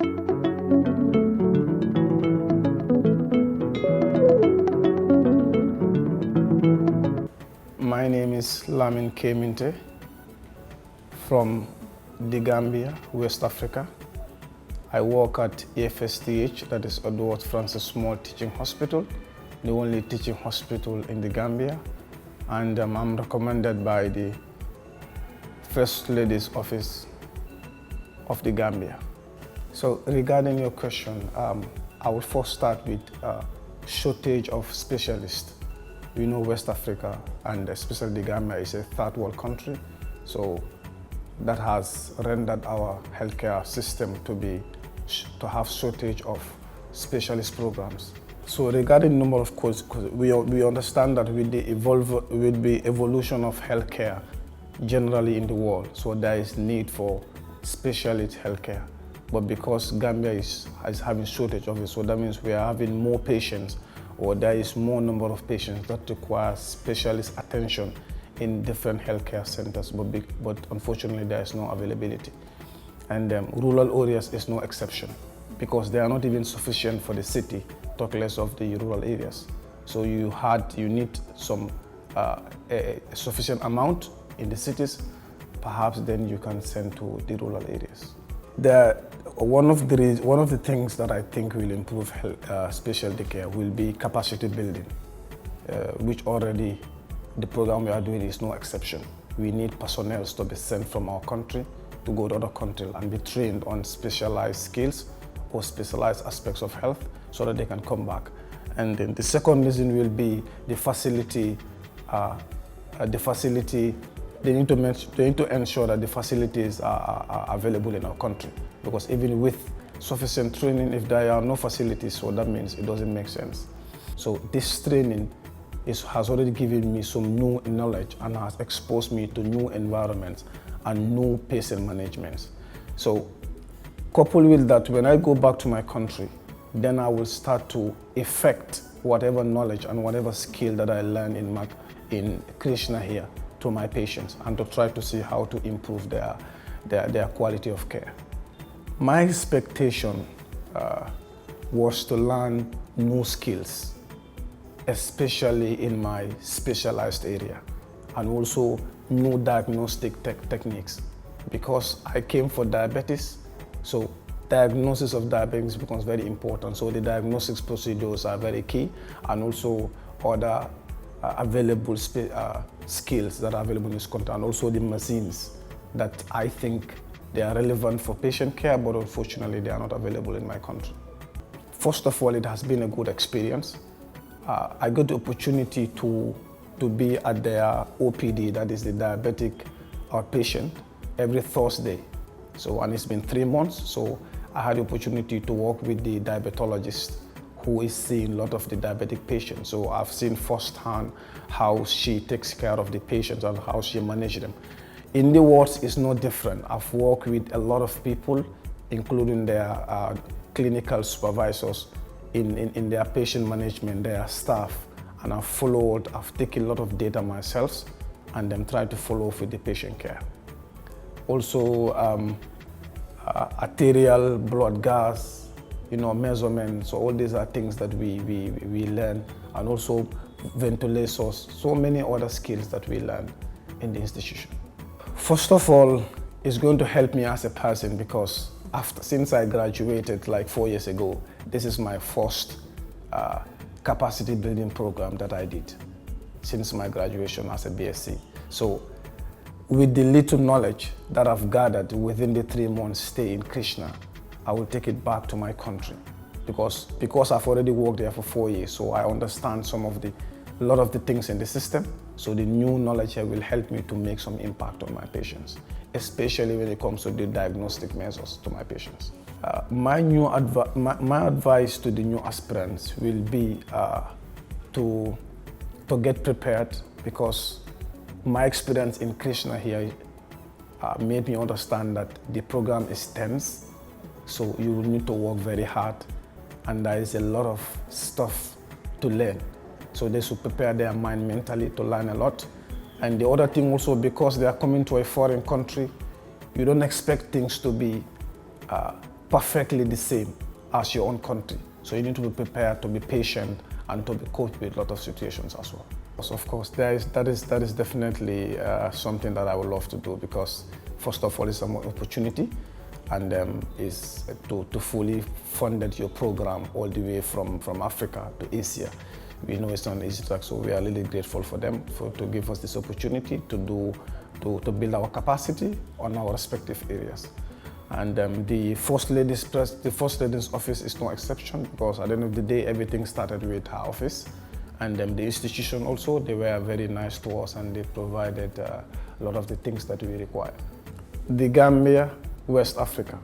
My name is Lamin Minteh from the Gambia, West Africa. I work at EFSTH, that is Edward Francis Small Teaching Hospital, the only teaching hospital in the Gambia, and I'm recommended by the First Lady's Office of the Gambia. So regarding your question, I will first start with shortage of specialists. We know West Africa, and especially the Gambia, is a third world country, so that has rendered our healthcare system to have shortage of specialist programs. So regarding number of courses, we understand that with the evolution of healthcare generally in the world, so there is need for specialist healthcare. But because Gambia is having shortage of it, so that means we are having more patients, or there is more number of patients that require specialist attention in different healthcare centers, but unfortunately there is no availability. And rural areas is no exception, because they are not even sufficient for the city, talk less of the rural areas. So you need some a sufficient amount in the cities, perhaps then you can send to the rural areas. One of the things that I think will improve specialty care will be capacity building, which already the program we are doing is no exception. We need personnel to be sent from our country to go to other countries and be trained on specialized skills or specialized aspects of health so that they can come back. And then the second reason will be the facility. They need to ensure that the facilities are available in our country, because even with sufficient training, if there are no facilities, so that means it doesn't make sense. So this training has already given me some new knowledge and has exposed me to new environments and new patient management. So coupled with that, when I go back to my country, then I will start to effect whatever knowledge and whatever skill that I learned in Krishna here to my patients, and to try to see how to improve their quality of care. My expectation was to learn new skills, especially in my specialized area, and also new diagnostic techniques, because I came for diabetes, so diagnosis of diabetes becomes very important. So the diagnostics procedures are very key, and also other available skills that are available in this country, and also the machines that I think they are relevant for patient care, but unfortunately they are not available in my country. First of all, it has been a good experience. I got the opportunity to be at their OPD, that is the diabetic outpatient, every Thursday. So, and it's been 3 months, so I had the opportunity to work with the diabetologist who is seeing a lot of the diabetic patients. So I've seen firsthand how she takes care of the patients and how she manages them. In the wards, it's no different. I've worked with a lot of people, including their clinical supervisors in their patient management, their staff, and I've taken a lot of data myself and then tried to follow up with the patient care. Also, arterial blood gas, measurements, so all these are things that we learn, and also ventilators, so many other skills that we learn in the institution. First of all, it's going to help me as a person, because since I graduated like 4 years ago, this is my first capacity building program that I did since my graduation as a B.Sc. So with the little knowledge that I've gathered within the 3 months stay in Krishna, I will take it back to my country, because I've already worked there for 4 years, so I understand a lot of the things in the system. So the new knowledge here will help me to make some impact on my patients, especially when it comes to the diagnostic measures to my patients. My advice to the new aspirants will be to get prepared, because my experience in Krishna here made me understand that the program is tense, so you will need to work very hard, and there is a lot of stuff to learn. So they should prepare their mind mentally to learn a lot. And the other thing also, because they are coming to a foreign country, you don't expect things to be perfectly the same as your own country. So you need to be prepared to be patient and to be cope with a lot of situations as well. So of course, that is definitely something that I would love to do, because first of all, it's an opportunity, and is to fully fund your program all the way from Africa to Asia. We know it's not an easy task, so we are really grateful for them to give us this opportunity to build our capacity on our respective areas. And the First Lady's office is no exception, because at the end of the day, everything started with her office. And the institution also, they were very nice to us, and they provided a lot of the things that we require. The Gambia, West Africa.